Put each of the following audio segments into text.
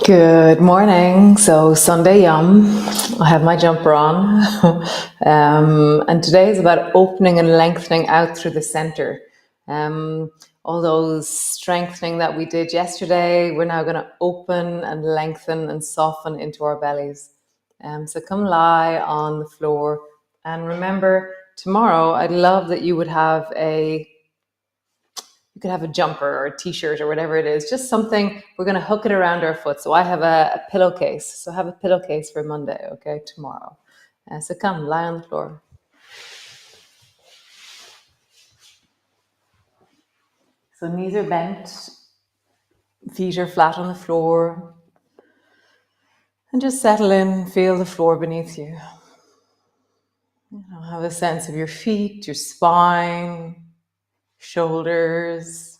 Good morning. So Sunday yum. I have my jumper on. And today is about opening and lengthening out through the center. All those strengthening that we did yesterday, we're now going to open and lengthen and soften into our bellies. So come lie on the floor. And remember, tomorrow, I'd love that you would have you could have a jumper or a t-shirt or whatever it is, just something. We're going to hook it around our foot. So I have a pillowcase. So have a pillowcase for Monday, okay, tomorrow. So come, lie on the floor. So knees are bent, feet are flat on the floor. And just settle in, feel the floor beneath you. Have a sense of your feet, your spine, shoulders.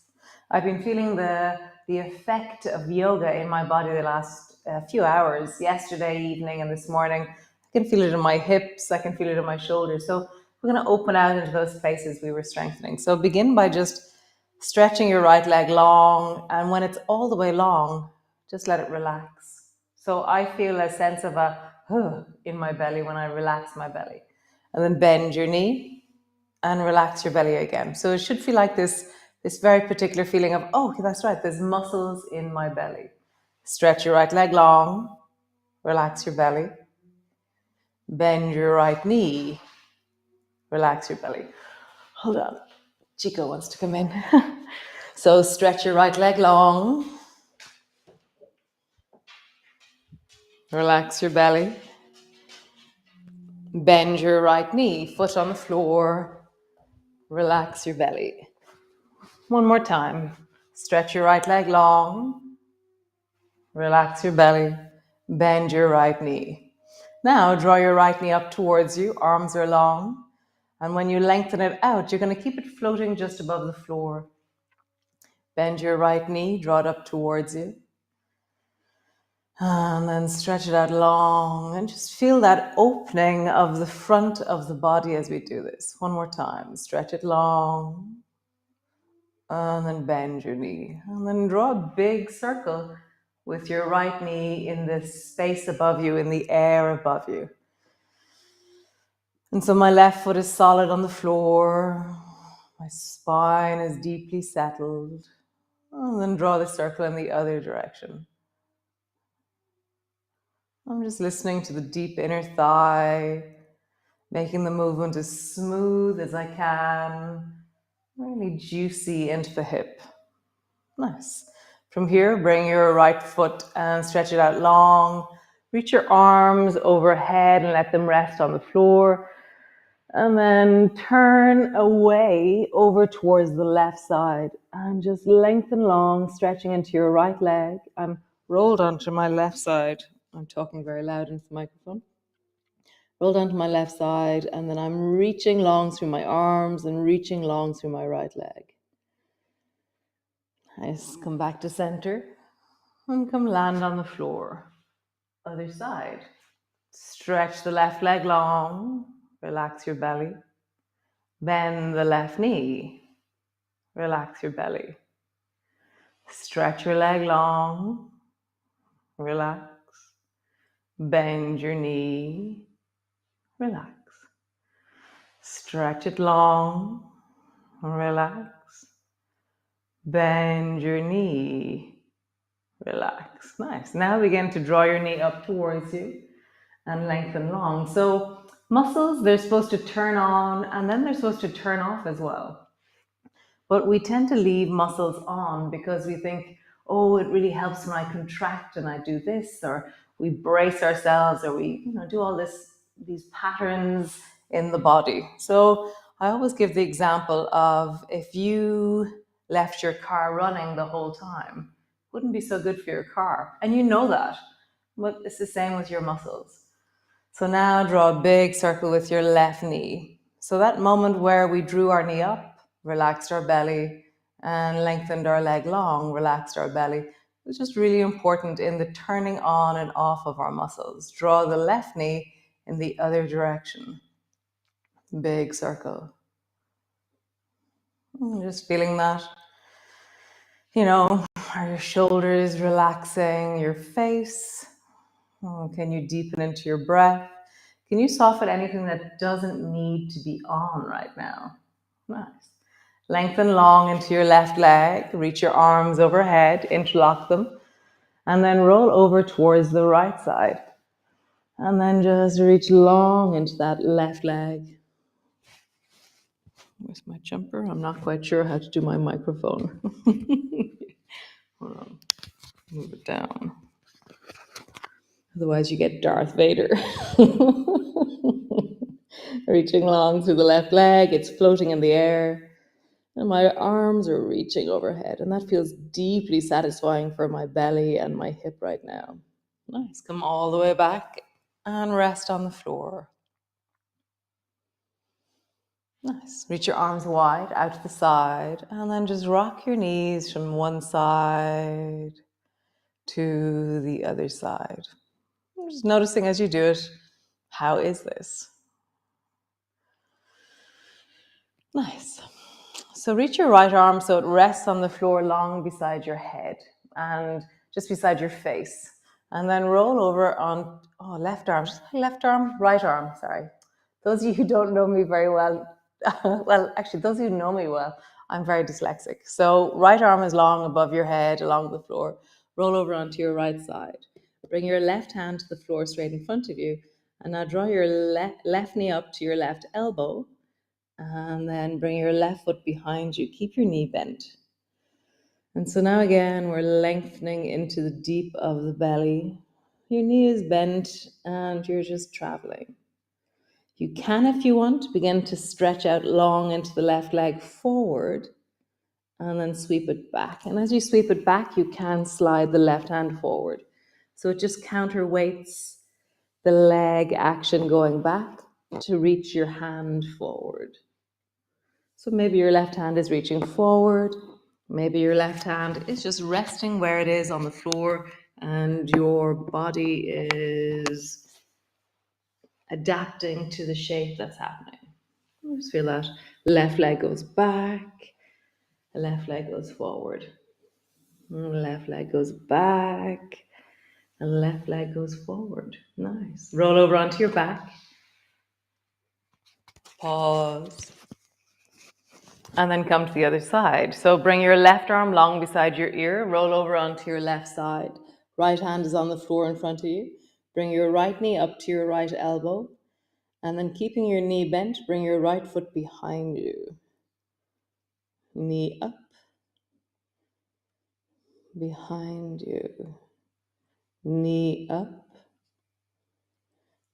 I've been feeling the effect of yoga in my body the last few hours, yesterday evening and this morning. I can feel it in my hips, I can feel it in my shoulders. So we're going to open out into those places we were strengthening. So begin by just stretching your right leg long, and when it's all the way long, just let it relax. So I feel a sense of a in my belly when I relax my belly. And then bend your knee and relax your belly again. So it should feel like this very particular feeling of, oh, that's right, there's muscles in my belly. Stretch your right leg long, relax your belly. Bend your right knee, relax your belly. Hold on, Chico wants to come in. So stretch your right leg long, relax your belly. Bend your right knee, foot on the floor, relax your belly. One more time. Stretch your right leg long, relax your belly, bend your right knee. Now draw your right knee up towards you, arms are long, and when you lengthen it out, you're going to keep it floating just above the floor. Bend your right knee, draw it up towards you, and then stretch it out long, and just feel that opening of the front of the body as we do this. One more time. Stretch it long, and then bend your knee, and then draw a big circle with your right knee in the space above you, in the air above you. And so my left foot is solid on the floor, my spine is deeply settled, and then draw the circle in the other direction. I'm just listening to the deep inner thigh, making the movement as smooth as I can, really juicy into the hip. Nice. From here, bring your right foot and stretch it out long. Reach your arms overhead and let them rest on the floor. And then turn away over towards the left side and just lengthen long, stretching into your right leg. I'm rolled onto my left side. I'm talking very loud into the microphone. Rolled onto my left side, and then I'm reaching long through my arms and reaching long through my right leg. Nice. Come back to center and come land on the floor. Other side. Stretch the left leg long. Relax your belly. Bend the left knee. Relax your belly. Stretch your leg long. Relax. Bend your knee. Relax. Stretch it long. Relax. Bend your knee. Relax. Nice. Now begin to draw your knee up towards you and lengthen long. So muscles, they're supposed to turn on and then they're supposed to turn off as well. But we tend to leave muscles on because we think, oh, it really helps when I contract and I do this, or we brace ourselves, or we do all these patterns in the body. So I always give the example of, if you left your car running the whole time, it wouldn't be so good for your car. And you know that, but it's the same with your muscles. So now draw a big circle with your left knee. So that moment where we drew our knee up, relaxed our belly, and lengthened our leg long, relaxed our belly, it's just really important in the turning on and off of our muscles. Draw the left knee in the other direction. Big circle. Just feeling that. Are your shoulders relaxing? Your face? Oh, can you deepen into your breath? Can you soften anything that doesn't need to be on right now? Nice. Lengthen long into your left leg. Reach your arms overhead, interlock them, and then roll over towards the right side. And then just reach long into that left leg. Where's my jumper? I'm not quite sure how to do my microphone. Hold on. Move it down. Otherwise, you get Darth Vader. Reaching long through the left leg, it's floating in the air. And my arms are reaching overhead, and that feels deeply satisfying for my belly and my hip right now. Nice. Come all the way back and rest on the floor. Nice. Reach your arms wide out to the side, and then just rock your knees from one side to the other side. Just noticing as you do it, how is this? Nice. So reach your right arm so it rests on the floor long beside your head and just beside your face. And then roll over on, left arm, right arm, sorry. Those of you who don't know me very well, well, actually, those of you who know me well, I'm very dyslexic. So right arm is long above your head, along the floor. Roll over onto your right side. Bring your left hand to the floor straight in front of you. And now draw your left knee up to your left elbow. And then bring your left foot behind you. Keep your knee bent. And so now again, we're lengthening into the deep of the belly. Your knee is bent and you're just traveling. You can, if you want, begin to stretch out long into the left leg forward and then sweep it back. And as you sweep it back, you can slide the left hand forward. So it just counterweights the leg action going back to reach your hand forward. So maybe your left hand is reaching forward. Maybe your left hand is just resting where it is on the floor and your body is adapting to the shape that's happening. Just feel that left leg goes back, the left leg goes forward, left leg goes back, and left leg goes forward. Nice. Roll over onto your back. Pause. And then come to the other side. So bring your left arm long beside your ear, roll over onto your left side. Right hand is on the floor in front of you. Bring your right knee up to your right elbow. And then keeping your knee bent, bring your right foot behind you. Knee up, behind you. Knee up,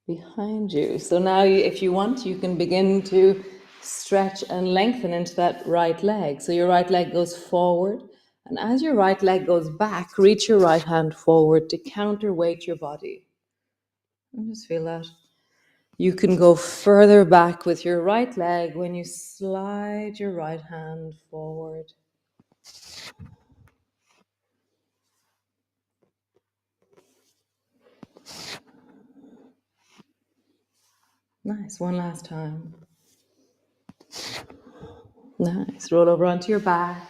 behind you. So now if you want, you can begin to stretch and lengthen into that right leg. So your right leg goes forward. And as your right leg goes back, reach your right hand forward to counterweight your body. And just feel that. You can go further back with your right leg when you slide your right hand forward. Nice. One last time. Nice. Roll over onto your back.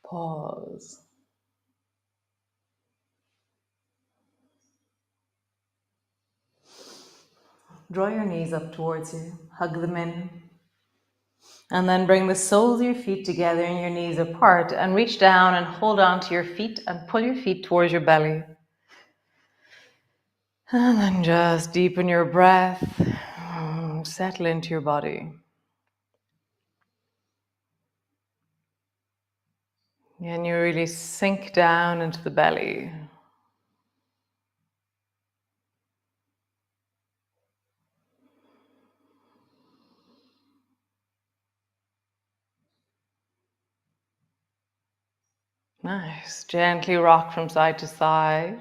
Pause. Draw your knees up towards you. Hug them in. And then bring the soles of your feet together and your knees apart and reach down and hold on to your feet and pull your feet towards your belly. And then just deepen your breath. Settle into your body. And you really sink down into the belly. Nice. Gently rock from side to side.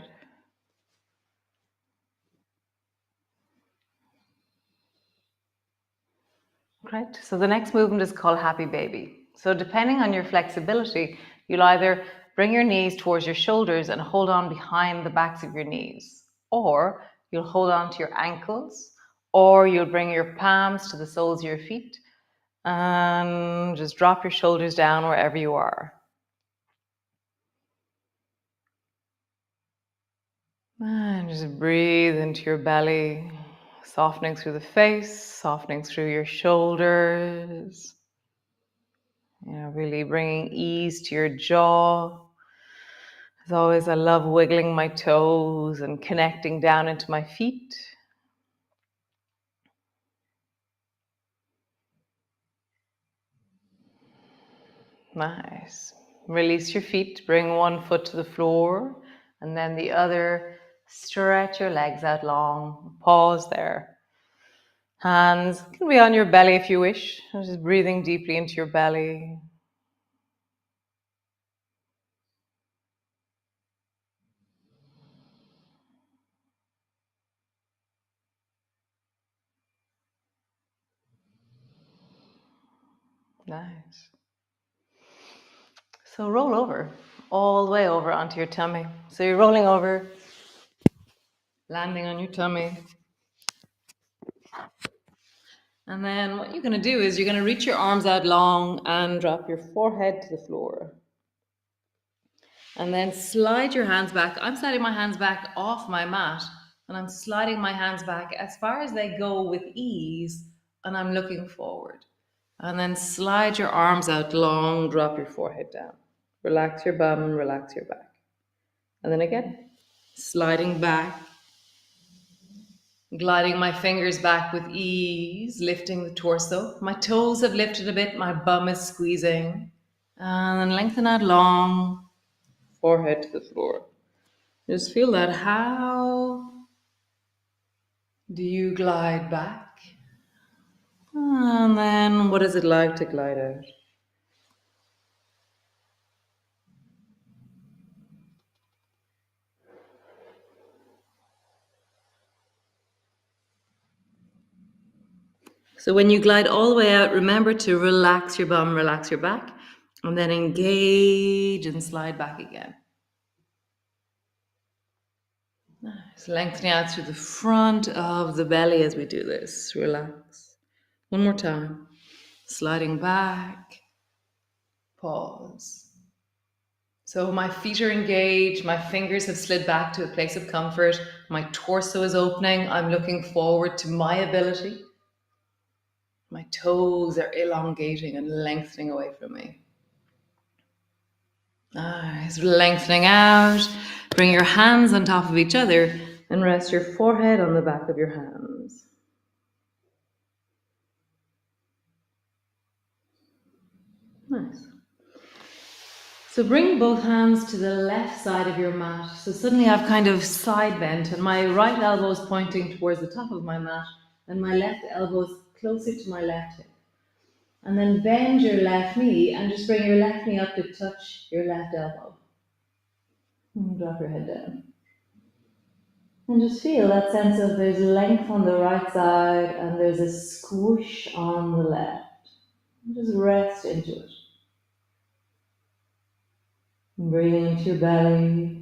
Great. So the next movement is called Happy Baby. So depending on your flexibility, you'll either bring your knees towards your shoulders and hold on behind the backs of your knees, or you'll hold on to your ankles, or you'll bring your palms to the soles of your feet And just drop your shoulders down wherever you are. And just breathe into your belly, softening through the face, softening through your shoulders. Really bringing ease to your jaw. As always, I love wiggling my toes and connecting down into my feet. Nice. Release your feet, bring one foot to the floor, and then the other. Stretch your legs out long. Pause there. Hands can be on your belly if you wish. Just breathing deeply into your belly. Nice. So roll over, all the way over onto your tummy. So you're rolling over, landing on your tummy. And then what you're going to do is you're going to reach your arms out long and drop your forehead to the floor. And then slide your hands back. I'm sliding my hands back off my mat, and I'm sliding my hands back as far as they go with ease, and I'm looking forward. And then slide your arms out long, drop your forehead down. Relax your bum and relax your back. And then again, sliding back, gliding my fingers back with ease, lifting the torso. My toes have lifted a bit, my bum is squeezing. And then lengthen out long, forehead to the floor. Just feel that. How do you glide back? And then what is it like to glide out? So when you glide all the way out, remember to relax your bum, relax your back, and then engage and slide back again. Nice. Lengthening out through the front of the belly as we do this. Relax. One more time. Sliding back. Pause. So my feet are engaged. My fingers have slid back to a place of comfort. My torso is opening. I'm looking forward to my ability. My toes are elongating and lengthening away from me. Nice. Lengthening out. Bring your hands on top of each other and rest your forehead on the back of your hands. Nice. So bring both hands to the left side of your mat. So suddenly I've kind of side bent and my right elbow is pointing towards the top of my mat and my left elbow is closer to my left hip. And then bend your left knee and just bring your left knee up to touch your left elbow. And drop your head down. And just feel that sense of there's length on the right side and there's a squish on the left. And just rest into it. And breathing into your belly.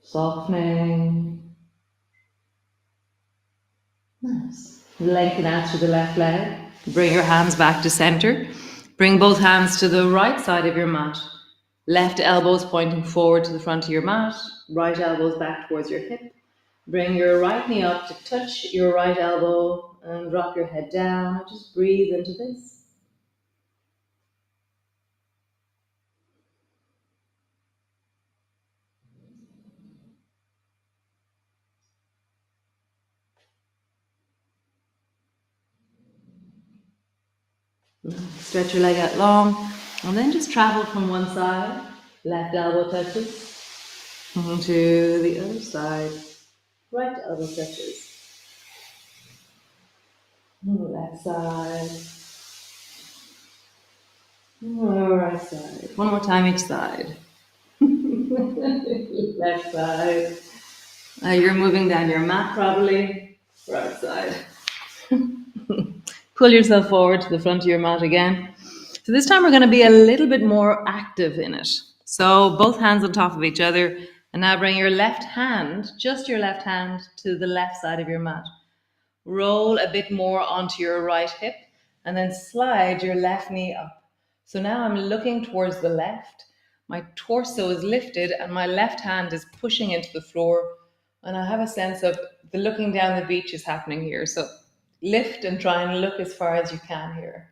Softening. Nice. Lengthen out through the left leg. Bring your hands back to center. Bring both hands to the right side of your mat. Left elbows pointing forward to the front of your mat. Right elbows back towards your hip. Bring your right knee up to touch your right elbow and drop your head down. Just breathe into this. Stretch your leg out long and then just travel from one side. Left elbow touches to the other side. Right elbow touches. Left side. Right side. One more time each side. Left side. You're moving down your mat probably. Right side. Pull yourself forward to the front of your mat again. So this time we're going to be a little bit more active in it. So both hands on top of each other, And now bring your left hand, just your left hand, to the left side of your mat. Roll a bit more onto your right hip and then slide your left knee up. So now I'm looking towards the left. My torso is lifted and my left hand is pushing into the floor. And I have a sense of the looking down the beach is happening here. So lift and try and look as far as you can here.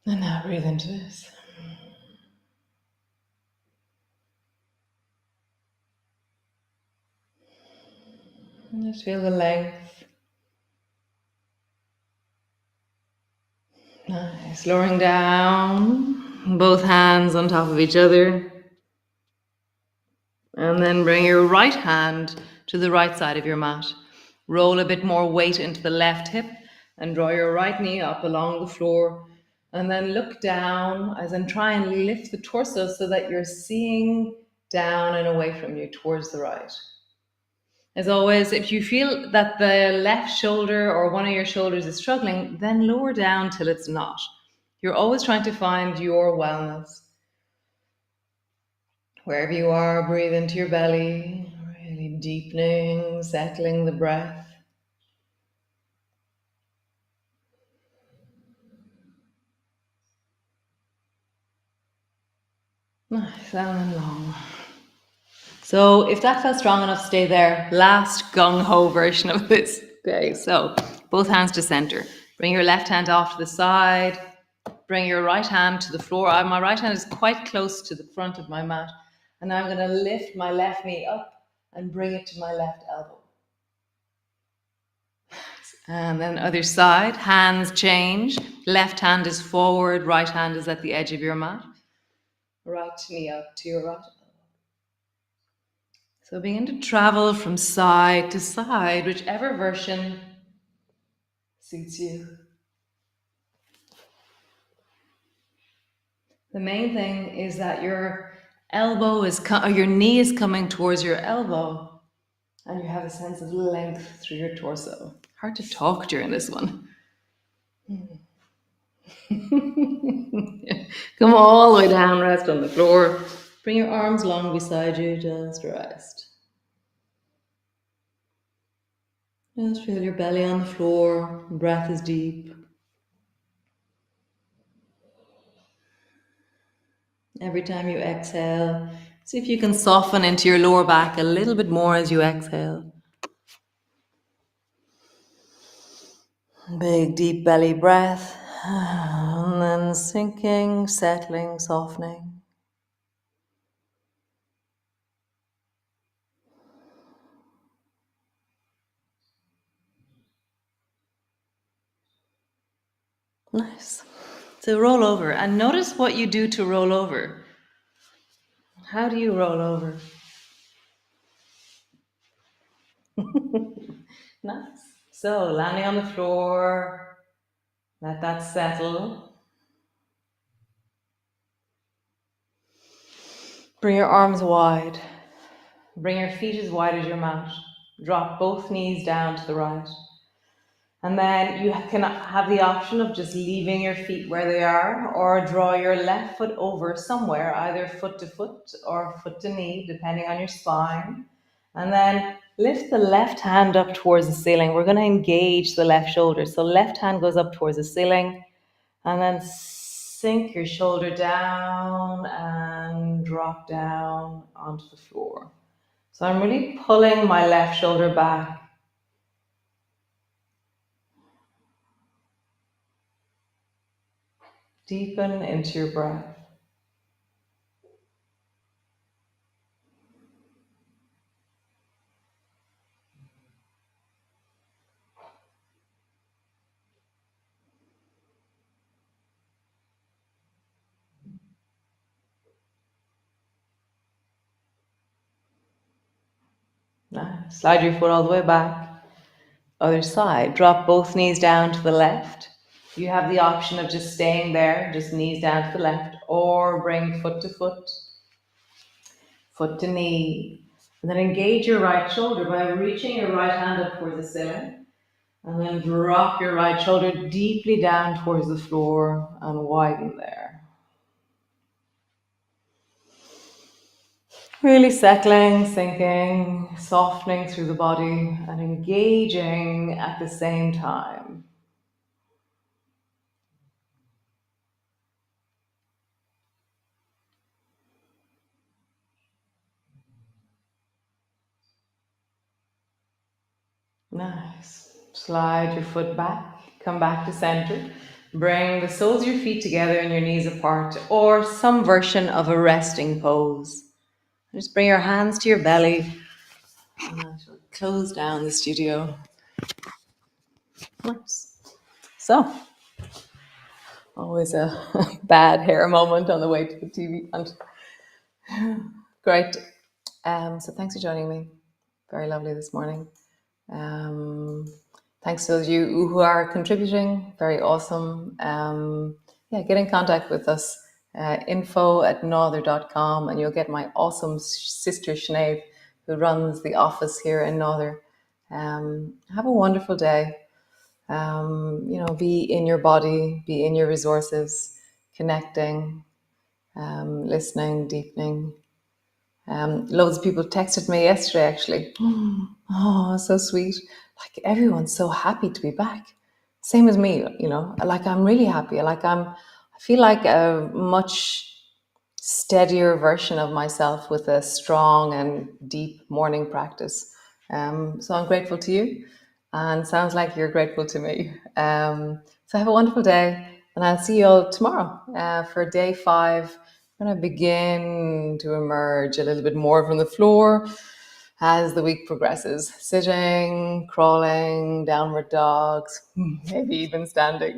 And now breathe into this. And just feel the length. Nice. Lowering down, both hands on top of each other. And then bring your right hand to the right side of your mat. Roll a bit more weight into the left hip and draw your right knee up along the floor. And then look down, as in try and lift the torso so that you're seeing down and away from you towards the right. As always, if you feel that the left shoulder or one of your shoulders is struggling, then lower down till it's not. You're always trying to find your wellness. Wherever you are, breathe into your belly, really deepening, settling the breath. Nice, down and long. So if that felt strong enough, stay there. Last gung-ho version of this. Okay, so both hands to center. Bring your left hand off to the side. Bring your right hand to the floor. My right hand is quite close to the front of my mat. And now I'm going to lift my left knee up and bring it to my left elbow. And then other side, hands change. Left hand is forward, right hand is at the edge of your mat. Right knee up to your right. So begin to travel from side to side, whichever version suits you. The main thing is that your elbow is, or your knee is coming towards your elbow, and you have a sense of length through your torso. Hard to talk during this one. Come all the way down, rest on the floor. Bring your arms long beside you, just rest. Just feel your belly on the floor, breath is deep. Every time you exhale, see if you can soften into your lower back a little bit more as you exhale. Big, deep belly breath, and then sinking, settling, softening. Nice. So roll over and notice what you do to roll over. How do you roll over? Nice. So landing on the floor, let that settle. Bring your arms wide. Bring your feet as wide as your mat. Drop both knees down to the right. And then you can have the option of just leaving your feet where they are, or draw your left foot over somewhere, either foot to foot or foot to knee, depending on your spine. And then lift the left hand up towards the ceiling. We're going to engage the left shoulder. So left hand goes up towards the ceiling, and then sink your shoulder down and drop down onto the floor. So I'm really pulling my left shoulder back. Deepen into your breath. Nice. Slide your foot all the way back. Other side. Drop both knees down to the left. You have the option of just staying there, just knees down to the left, or bring foot to foot, foot to knee. And then engage your right shoulder by reaching your right hand up towards the ceiling. And then drop your right shoulder deeply down towards the floor and widen there. Really settling, sinking, softening through the body, and engaging at the same time. Nice. Slide your foot back, come back to center. Bring the soles of your feet together and your knees apart, or some version of a resting pose. Just bring your hands to your belly. And I shall close down the studio. Nice. So, always a bad hair moment on the way to the TV. And great. So thanks for joining me. Very lovely this morning. Um, Thanks to those of you who are contributing. Very awesome. Yeah, get in contact with us. Info@nother.com, and you'll get my awesome sister Sinead, who runs the office here in Nother. Have a wonderful day. Be in your body, be in your resources, connecting, listening, deepening. Loads of people texted me yesterday, actually. Oh, so sweet. Like, everyone's so happy to be back. Same as me, like, I'm really happy. I feel like a much steadier version of myself with a strong and deep morning practice. So I'm grateful to you, and sounds like you're grateful to me. So have a wonderful day, and I'll see you all tomorrow for day 5. I'm going to begin to emerge a little bit more from the floor as the week progresses. Sitting, crawling, downward dogs, maybe even standing.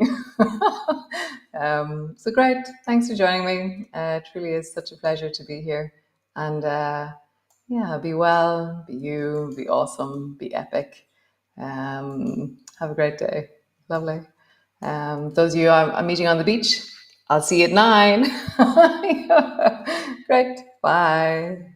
So great. Thanks for joining me. It truly is such a pleasure to be here. And yeah, be well, be you, be awesome, be epic. Have a great day. Lovely. Those of you I'm meeting on the beach, I'll see you at 9. Great. Bye.